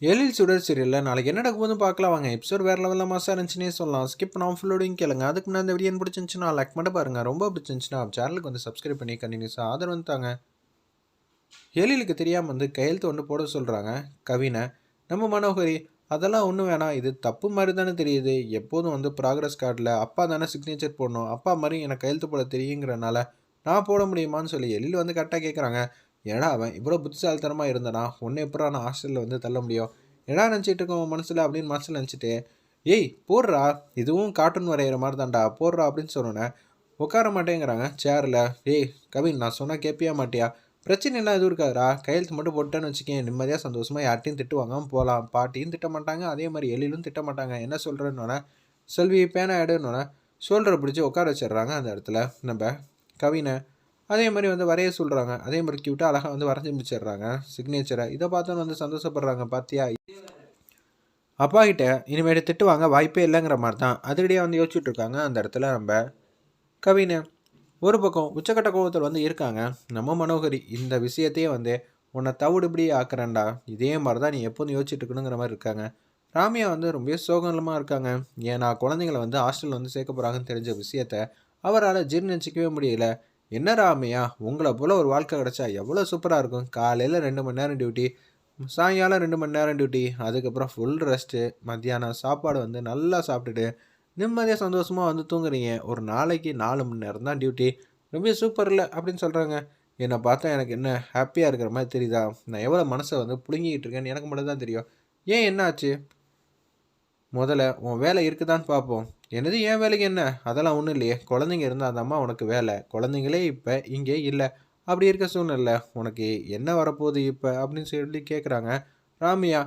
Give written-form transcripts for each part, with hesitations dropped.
எழில் சுடர் சீரியலில் நாளைக்கு என்ன நடக்க போதும் பார்க்கலாம் வாங்க. எபிசோட் வேறு லெவலில் மாசாக இருந்துச்சுன்னே சொல்லலாம். ஸ்கிப் பண்ணாமல் ஃபுல்லோடையும் கேளுங்க. அதுக்கு முன்னாடி இந்த வீடியோ பிடிச்சிருந்துச்சுன்னா லைக் மட்டும் பாருங்கள். ரொம்ப பிடிச்சிருந்துச்சுன்னா சேனலுக்கு வந்து சப்ஸ்கிரைப் பண்ணி கண்டினியூஸாக ஆதரவு வந்துட்டாங்க. எழிலுக்கு தெரியாமல் வந்து கையெழுத்து ஒன்று போட சொல்கிறாங்க கவினை. நம்ம மனோகரி அதெல்லாம் ஒன்றும் வேணாம், இது தப்பு மாதிரி தானே தெரியுது. எப்போதும் வந்து ப்ராக்ரஸ் கார்டில் அப்பா தானே சிக்னேச்சர் போடணும், அப்பா மாதிரி எனக்கு கையெழுத்து போட தெரியுங்கிறனால நான் போட முடியுமான்னு சொல்லி எழில் வந்து கரெக்டாக கேட்குறாங்க. ஏன்னா அவன் இவ்வளோ புத்திசாலித்தனமாக இருந்தானா ஒன்று எப்படா நான் ஹாஸ்டலில் வந்து தள்ள முடியும், ஏன்னா நினச்சிட்டு இருக்கோம் மனசில் அப்படின்னு மனசில் நினச்சிட்டு, ஏய் போடுறா, இதுவும் கார்ட்டூன் வரைகிற மாதிரி தான்டா போடுறா அப்படின்னு சொன்னோன்னே உட்கார மாட்டேங்கிறாங்க சேரில். ஏய் கவின், நான் சொன்னால் கேட்பியா மாட்டியா, பிரச்சனை எல்லாம் எதுவும் இருக்காதுடா, கையெழுத்து மட்டும் போட்டேன்னு வச்சுக்கேன், நிம்மதியாக சந்தோஷமாக யார்ட்டையும் திட்டு வாங்காமல் போகலாம். பாட்டியும் திட்ட மாட்டாங்க, அதே மாதிரி எழிலும் திட்ட மாட்டாங்க. என்ன சொல்கிறேன்னொன்னே செல்வி பேனா எடுன்னொன்னே ஷோல்டரை பிடிச்சி உட்கார வச்சிடுறாங்க அந்த இடத்துல நம்ம கவினை. அதே மாதிரி வந்து வரைய சொல்கிறாங்க, அதே மாதிரி கியூட்டாக அழகாக வந்து வரைஞ்சி முடிச்சிடுறாங்க சிக்னேச்சரை. இதை பார்த்தோன்னு வந்து சந்தோஷப்படுறாங்க. பாத்தியா அப்பா கிட்ட இனிமேட்டு திட்டு வாங்க வாய்ப்பே இல்லைங்கிற மாதிரி தான் அதிரடியாக வந்து யோசிச்சுட்டு இருக்காங்க அந்த இடத்துல நம்ம கவினை. ஒரு பக்கம் உச்சக்கட்ட கோபத்தில் வந்து இருக்காங்க நம்ம மனோகரி. இந்த விஷயத்தையே வந்து உன்னை தவிடுபடி ஆக்குறேன்டா, இதே மாதிரி தான் நீ எப்போதும் யோசிச்சுட்டு இருக்கணுங்கிற மாதிரி இருக்காங்க. ராமியா வந்து ரொம்ப சோகனமாக இருக்காங்க. ஏன்னா குழந்தைங்களை வந்து ஹாஸ்டலில் வந்து சேர்க்க போகிறாங்கன்னு தெரிஞ்ச விஷயத்த அவரால் ஜீர்ணிச்சிக்கவே முடியல. என்ன ராமையா, உங்களை போல் ஒரு வாழ்க்கை கிடச்சா எவ்வளோ சூப்பராக இருக்கும். காலையில் 2 மணி நேரம் டியூட்டி, சாயங்காலம் 2 மணி நேரம் டியூட்டி, அதுக்கப்புறம் ஃபுல் ரெஸ்ட்டு, மத்தியானம் சாப்பாடு வந்து நல்லா சாப்பிட்டுட்டு நிம்மதியாக சந்தோஷமாக வந்து தூங்குறீங்க. ஒரு நாளைக்கு 4 மணி நேரம் தான் டியூட்டி, ரொம்ப சூப்பர் இல்லை அப்படின்னு சொல்கிறாங்க. என்னை பார்த்தா எனக்கு என்ன ஹாப்பியாக இருக்கிற மாதிரி தெரியுதா? நான் எவ்வளோ மனசை வந்து புழுங்கிக்கிட்டு இருக்கேன்னு எனக்கு மட்டும் தான் தெரியும். ஏன் என்ன ஆச்சு? முதல்ல உன் வேலை இருக்குதான்னு பார்ப்போம். என்னது என் வேலைக்கு என்ன? அதெல்லாம் ஒன்றும் இல்லையே, குழந்தைங்க இருந்தால் அந்த அம்மா உனக்கு வேலை, குழந்தைங்களே இப்போ இங்கே இல்லை. அப்படி இருக்க சூழ்நிலை உனக்கு என்ன வரப்போகுது இப்போ அப்படின்னு சொல்லி கேட்குறாங்க ராமியா.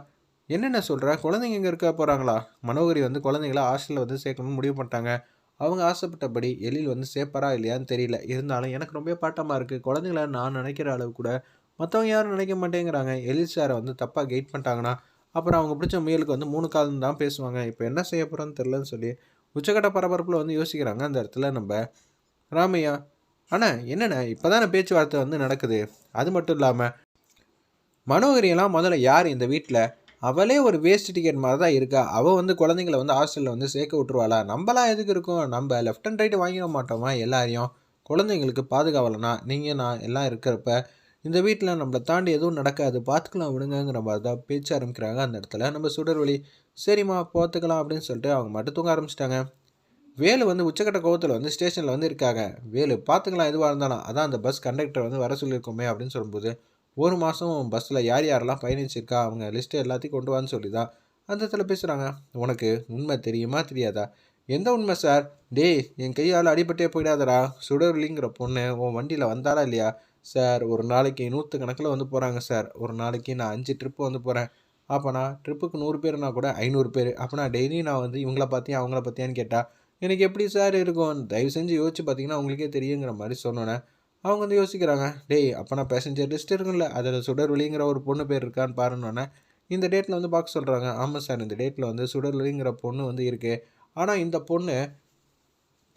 என்னென்ன சொல்கிற, குழந்தைங்க இங்கே இருக்க போகிறாங்களா? மனோகரி வந்து குழந்தைங்கள ஹாஸ்டலில் வந்து சேர்க்கணும்னு முடிவு பண்ணிட்டாங்க. அவங்க ஆசைப்பட்டபடி எழில் வந்து சேர்ப்பாரா இல்லையான்னு தெரியல. இருந்தாலும் எனக்கு ரொம்ப பாட்டமாக இருக்குது. குழந்தைங்கள நான் நினைக்கிற அளவு கூட மற்றவங்க யாரும் நினைக்க மாட்டேங்கிறாங்க. எழில் சாரை வந்து தப்பாக கைட் பண்ணிட்டாங்கன்னா அப்புறம் அவங்க பிடிச்ச முயலுக்கு வந்து 3 காலம் தான் பேசுவாங்க. இப்போ என்ன செய்ய போகிறோன்னு தெரிலன்னு சொல்லி உச்சக்கட்ட பரபரப்பில் வந்து யோசிக்கிறாங்க அந்த இடத்துல நம்ம ராமையா. அண்ணா என்னண்ணே இப்போ தானே பேச்சுவார்த்தை வந்து நடக்குது. அது மட்டும் இல்லாமல் மனோகரியெல்லாம் முதல்ல யார் இந்த வீட்டில்? அவளே ஒரு வேஸ்ட் டிக்கெட் மாதிரி தான் இருக்கா. அவள் வந்து குழந்தைங்கள வந்து ஹாஸ்டலில் வந்து சேர்க்க விட்ருவாளா? நம்மளாம் எதுக்கு இருக்கோம்? நம்ம லெஃப்ட் அண்ட் ரைட்டு வாங்கிட மாட்டோமா எல்லாரையும்? குழந்தைங்களுக்கு பாதுகாவலனா நீங்கள் நான் எல்லாம் இருக்கிறப்ப இந்த வீட்டில் நம்மளை தாண்டி எதுவும் நடக்காது, பார்த்துக்கலாம் விடுங்கிற மாதிரி தான் பேச்ச ஆரம்பிக்கிறாங்க அந்த இடத்துல நம்ம சுடர்வழி. சரிம்மா பார்த்துக்கலாம் அப்படின்னு சொல்லிட்டு அவங்க மட்டும் தூங்க ஆரம்பிச்சிட்டாங்க. வேலு வந்து உச்சக்கட்ட கோவத்தில் வந்து ஸ்டேஷனில் வந்து இருக்காங்க. வேலு பார்த்துக்கலாம் எதுவாக இருந்தாலும், அதான் அந்த பஸ் கண்டக்டர் வந்து வர சொல்லியிருக்கோமே அப்படின்னு சொல்லும்போது, ஒரு மாதம் பஸ்ஸில் யார் யாரெல்லாம் பயணிச்சிருக்கா அவங்க லிஸ்ட்டு எல்லாத்தையும் கொண்டு வான்னு சொல்லி தான் அந்த இடத்துல பேசுகிறாங்க. உனக்கு உண்மை தெரியுமா தெரியாதா? எந்த உண்மை சார்? டேய் என் கையால் அடிபட்டே போயிடாதடா. சுடர்லிங்கிற பொண்ணு உன் வண்டியில் வந்தாலா இல்லையா? சார் ஒரு நாளைக்கு 100 கணக்கில் வந்து போகிறாங்க சார். ஒரு நாளைக்கு நான் 5 ட்ரிப்பு வந்து போகிறேன். அப்போனா ட்ரிப்புக்கு 100 பேருனா கூட 500 பேர். அப்போனா டெய்லி நான் வந்து இவங்கள பார்த்தியா அவங்கள பார்த்தியான்னு கேட்டால் எனக்கு எப்படி சார் இருக்கும்? தயவு செஞ்சு யோசிச்சு பார்த்தீங்கன்னா உங்களுக்கே தெரியுங்கிற மாதிரி சொன்னோன்னே அவங்க வந்து யோசிக்கிறாங்க. டேய் அப்போனா பேசஞ்சர் லிஸ்ட் இருக்குல்ல, அதில் சுடர்வழிங்கிற ஒரு பொண்ணு பேர் இருக்கான்னு பாருன்னொன்னே இந்த டேட்டில் வந்து பார்க்க சொல்கிறாங்க. ஆமாம் சார், இந்த டேட்டில் வந்து சுடர்வழிங்கிற பொண்ணு வந்து இருக்குது. ஆனால் இந்த பொண்ணு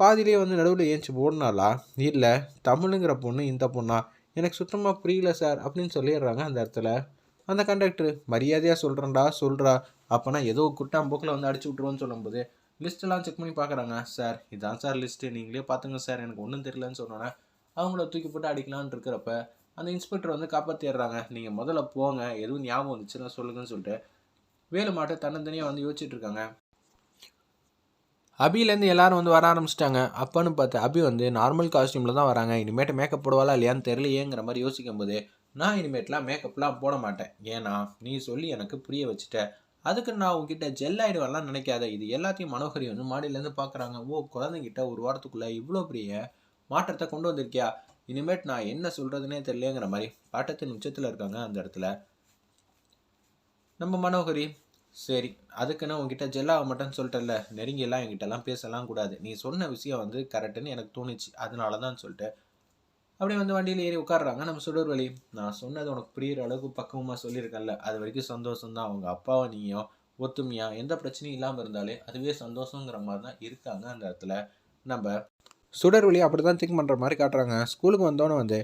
பாதியிலே வந்து நடுவில் ஏஞ்சி ஓடினாலா, இல்லை தமிழுங்கிற பொண்ணு இந்த பொண்ணா, எனக்கு சுத்தமாக புரியல சார் அப்படின்னு சொல்லிடுறாங்க அந்த இடத்துல அந்த கண்டக்டர். மரியாதையாக சொல்கிறேன்டா சொல்கிறா, அப்போனா ஏதோ குட்டாம்போக்கில் வந்து அடிச்சு விட்ருவோன்னு சொல்லும்போது லிஸ்ட்டெல்லாம் செக் பண்ணி பார்க்குறாங்க. சார் இதான் சார் லிஸ்ட்டு, நீங்களே பார்த்துங்க சார், எனக்கு ஒன்றும் தெரியலன்னு சொன்னோன்னே அவங்கள தூக்கி போட்டு அடிக்கலான்னு இருக்கிறப்ப அந்த இன்ஸ்பெக்டர் வந்து காப்பாற்றிடுறாங்க. நீங்கள் முதல்ல போங்க, எதுவும் ஞாபகம் வந்துச்சுன்னா சொல்லுங்கன்னு சொல்லிட்டு வேலு மாட்டை தன்னந்தனியாக வந்து யோசிச்சுட்டு இருக்காங்க. அபிலேருந்து எல்லாரும் வந்து வர ஆரம்பிச்சிட்டாங்க. அப்போன்னு பார்த்து அபி வந்து நார்மல் காஸ்டியூமில் தான் வராங்க. இனிமேட்டு மேக்கப் போடுவாளா இல்லையான்னு தெரியலையேங்கிற மாதிரி யோசிக்கும் போது, நான் இனிமேட்லாம் மேக்கப்லாம் போட மாட்டேன். ஏன்னா நீ சொல்லி எனக்கு புரிய வச்சுட்ட, அதுக்கு நான் உங்ககிட்ட ஜெல் ஆகிடுவேன்லாம் நினைக்காத. இது எல்லாத்தையும் மனோகரி வந்து மாடியிலேருந்து பார்க்குறாங்க. ஓ குழந்தைங்கிட்ட ஒரு வாரத்துக்குள்ளே இவ்வளோ பெரிய மாற்றத்தை கொண்டு வந்திருக்கியா, இனிமேட் நான் என்ன சொல்கிறதுனே தெரியலையேங்கிற மாதிரி பாட்டத்தின் உச்சத்தில் இருக்காங்க அந்த இடத்துல நம்ம மனோகரி. சரி, அதுக்குன்னு உங்ககிட்ட ஜெல்லாக மாட்டேன்னு சொல்லிட்டல, நெருங்கியெல்லாம் என்கிட்டலாம் பேசலாம் கூடாது. நீ சொன்ன விஷயம் வந்து கரெக்டுன்னு எனக்கு தோணுச்சு, அதனால தான் சொல்லிட்டு அப்படியே வந்து வண்டியில் ஏறி உட்காடுறாங்க நம்ம சுடர்வழி. நான் சொன்னது உனக்கு புரிகிற அளவுக்கு பக்குவமாக சொல்லியிருக்கேன்ல, அது வரைக்கும் சந்தோஷம் தான். அவங்க அப்பாவை நீயும் ஒத்துமையாக எந்த பிரச்சனையும் இல்லாமல் இருந்தாலே அதுவே சந்தோஷங்கிற மாதிரி தான் இருக்காங்க அந்த இடத்துல நம்ம சுடர்வழி. அப்படி தான் திங்க் பண்ணுற மாதிரி காட்டுறாங்க. ஸ்கூலுக்கு வந்தோன்னே வந்து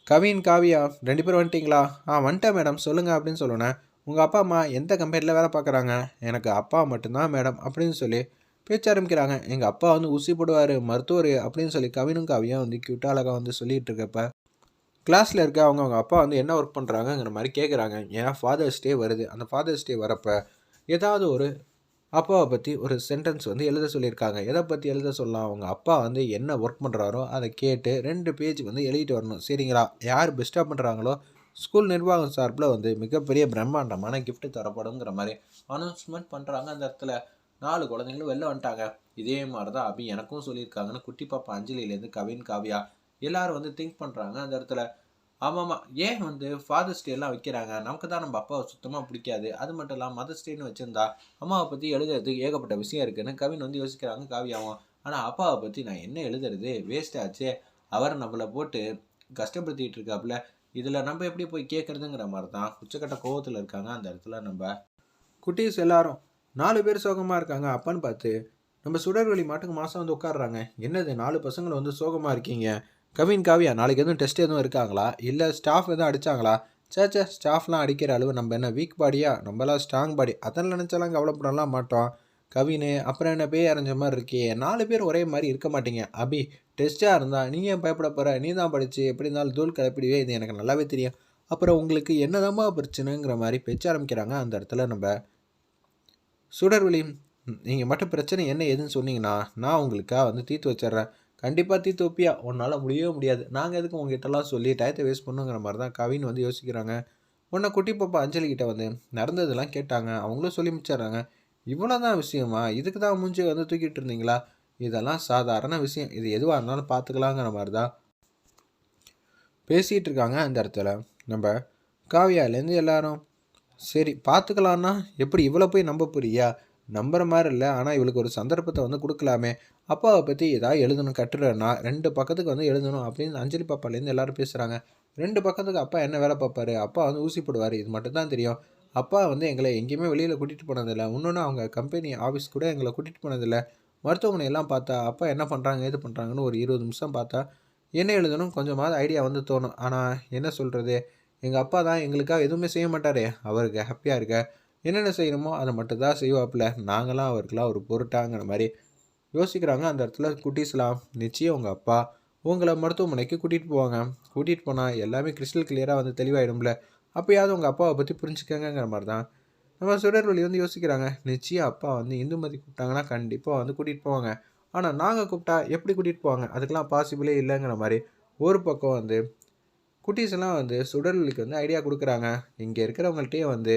கவின் காவியா 2 பேரும் வந்துட்டிங்களா? வந்துட்டேன் மேடம் சொல்லுங்கள் அப்படின்னு சொல்லணும். உங்கள் அப்பா அம்மா எந்த கம்பெனியில் வேலை பார்க்குறாங்க? எனக்கு அப்பா மட்டும்தான் மேடம் அப்படின்னு சொல்லி பேச்ச ஆரம்பிக்கிறாங்க. எங்கள் அப்பா வந்து ஊசி போடுவார், மருத்துவர் அப்படின்னு சொல்லி கவினும் காவியும் வந்து க்யூட்டாக அழகாக வந்து சொல்லிகிட்டு இருக்கப்ப கிளாஸில் இருக்க அவங்க அப்பா வந்து என்ன ஒர்க் பண்ணுறாங்கங்கிற மாதிரி கேட்குறாங்க. ஏன்னா ஃபாதர்ஸ் டே வருது. அந்த ஃபாதர்ஸ் டே வரப்போ ஏதாவது ஒரு அப்பாவை பற்றி ஒரு சென்டென்ஸ் வந்து எழுத சொல்லியிருக்காங்க. எதை பற்றி எழுத சொல்லலாம்? அவங்க அப்பா வந்து என்ன ஒர்க் பண்ணுறாரோ அதை கேட்டு 2 பேஜ் வந்து எழுதிட்டு வரணும். சரிங்களா? யார் பெஸ்ட்டாக பண்ணுறாங்களோ ஸ்கூல் நிர்வாகம் சார்பில் வந்து மிகப்பெரிய பிரம்மாண்டமான கிஃப்ட் தரப்படுங்கிற மாதிரி அனௌன்ஸ்மெண்ட் பண்ணுறாங்க. அந்த இடத்துல 4 குழந்தைங்களும் வெளில வந்துட்டாங்க. இதே மாதிரி தான் அபி எனக்கும் சொல்லியிருக்காங்கன்னு குட்டி பாப்பா அஞ்சலியிலேருந்து கவின், காவியா எல்லாரும் வந்து திங்க் பண்ணுறாங்க அந்த இடத்துல. ஆமாம்மா, ஏன் வந்து ஃபாதர்ஸ் டேலாம் வைக்கிறாங்க? நமக்கு தான் நம்ம அப்பாவை சுத்தமாக பிடிக்காது. அது மட்டும் இல்லாமல் மதர்ஸ் டேன்னு வச்சுருந்தா அம்மாவை பற்றி எழுதுறதுக்கு ஏகப்பட்ட விஷயம் இருக்குன்னு கவின் வந்து யோசிக்கிறாங்க, காவியாவும். ஆனால் அப்பாவை பற்றி நான் என்ன எழுதுறது? வேஸ்ட் ஆச்சு. அவர் நம்மளை போட்டு கஷ்டப்படுத்திட்டு இருக்காப்புல. இதில் நம்ம எப்படி போய் கேட்குறதுங்கிற மாதிரி தான் உச்சக்கட்ட கோவத்தில் இருக்காங்க அந்த இடத்துல. நம்ம குட்டீஸ் எல்லாரும் 4 பேர் சோகமாக இருக்காங்க. அப்பன்னு பார்த்து நம்ம சுடர்வழி மாட்டுக்கு மாதம் வந்து உட்காடுறாங்க. என்னது 4 பசங்களும் வந்து சோகமாக இருக்கீங்க? கவின், காவியா நாளைக்கு எதுவும் டெஸ்ட் எதுவும் இருக்காங்களா? இல்லை ஸ்டாஃப் எதுவும் அடித்தாங்களா? சேச்சே, ஸ்டாஃப்லாம் அடிக்கிற அளவு நம்ம என்ன வீக் பாடியா? நம்மளாம் ஸ்ட்ராங் பாடி. அதெல்லாம் நினச்சாலாம் கவலைப்படலாம் மாட்டோம். கவின், அப்புறம் என்ன பேய் அரைஞ்ச மாதிரி இருக்கே? 4 பேர் ஒரே மாதிரி இருக்க மாட்டீங்க. அபி, டெஸ்ட்டாக இருந்தால் நீ ஏன் பயப்பட போகிற? நீ தான் படித்து எப்படி இருந்தாலும் தூள் கிளப்பிடுவே. இது எனக்கு நல்லாவே தெரியும். அப்புறம் உங்களுக்கு என்னதாம்மா பிரச்சனைங்கிற மாதிரி பேச்ச ஆரம்பிக்கிறாங்க அந்த இடத்துல. நம்ம சுடர்வழி, நீங்கள் மட்டும் பிரச்சனை என்ன ஏதுன்னு சொன்னீங்கன்னா நான் உங்களுக்காக வந்து தீர்த்து வச்சிட்றேன். கண்டிப்பாக தீர்த்து வைப்பியா? உன்னால் முடியவே முடியாது. நாங்கள் எதுக்கு உங்ககிட்டலாம் சொல்லி டயத்தை வேஸ்ட் பண்ணுங்கிற மாதிரி தான் கவின் வந்து யோசிக்கிறாங்க. உன்னை குட்டி பாப்பா அஞ்சலிக்கிட்ட வந்து நடந்ததெல்லாம் கேட்டாங்க. அவங்களும் சொல்லி முடிச்சிட்றாங்க. இவ்வளோ தான் விஷயமா? இதுக்கு தான் மூஞ்சி வந்து தூக்கிட்டு இருந்தீங்களா? இதெல்லாம் சாதாரண விஷயம். இது எதுவாக இருந்தாலும் பார்த்துக்கலாங்கிற மாதிரி தான் பேசிகிட்டு இருக்காங்க அந்த இடத்துல. நம்ம காவியாலேருந்து எல்லாரும் சரி பார்த்துக்கலான்னா எப்படி இவ்வளோ போய் நம்ப போறியா? நம்புற மாதிரி இல்லை. ஆனால் இவளுக்கு ஒரு சந்தர்ப்பத்தை வந்து கொடுக்கலாமே. அப்பாவை பற்றி ஏதாவது எழுதணும் கட்டுறேன்னா 2 பக்கத்துக்கு வந்து எழுதணும் அப்படின்னு அஞ்சலி பாப்பாலேருந்து எல்லாரும் பேசுகிறாங்க. 2 பக்கத்துக்கு அப்பா என்ன வேலை பார்ப்பாரு? அப்பா வந்து ஊசி போடுவார். இது மட்டும் தான் தெரியும். அப்பா வந்து எங்களை எங்கேயுமே வெளியில் கூட்டிகிட்டு போனதில்லை. இன்னொன்று அவங்க கம்பெனி ஆஃபீஸ் கூட எங்களை கூட்டிகிட்டு போனதில்லை. மருத்துவமனையெல்லாம் பார்த்தா அப்பா என்ன பண்ணுறாங்க ஏது பண்ணுறாங்கன்னு ஒரு 20 நிமிஷம் பார்த்தா என்ன எழுதணும் கொஞ்சமாவது ஐடியா வந்து தோணும். ஆனால் என்ன சொல்கிறது, எங்கள் அப்பா தான் எங்களுக்காக எதுவுமே செய்ய மாட்டாரே. அவருக்கு ஹாப்பியாக இருக்க என்னென்ன செய்யணுமோ அதை மட்டும் தான் செய்வாப்பில். நாங்களாம் அவருக்கெல்லாம் ஒரு பொருட்டாங்கிற மாதிரி யோசிக்கிறாங்க அந்த இடத்துல குட்டீஸ்லாம். நிச்சயம் உங்கள் அப்பா உங்களை மருத்துவமனைக்கு கூட்டிகிட்டு போவாங்க. கூட்டிகிட்டு போனால் எல்லாமே கிறிஸ்டல் கிளியராக வந்து தெளிவாயிடும்ல. அப்போயாவது உங்கள் அப்பாவை பற்றி புரிஞ்சுக்கங்கிற மாதிரி தான் நம்ம சுடர்வழி வந்து யோசிக்கிறாங்க. நிச்சயம் அப்பா வந்து இந்துமதி கூப்பிட்டாங்கன்னா கண்டிப்பாக வந்து கூட்டிகிட்டு போவாங்க. ஆனால் நாங்கள் கூப்பிட்டா எப்படி கூட்டிகிட்டு போவாங்க? அதுக்கெலாம் பாசிபிளே இல்லைங்கிற மாதிரி ஒரு பக்கம் வந்து குட்டீஸ் எல்லாம் வந்து சுடர்வழிக்கு வந்து ஐடியா கொடுக்குறாங்க. இங்கே இருக்கிறவங்கள்ட்டே வந்து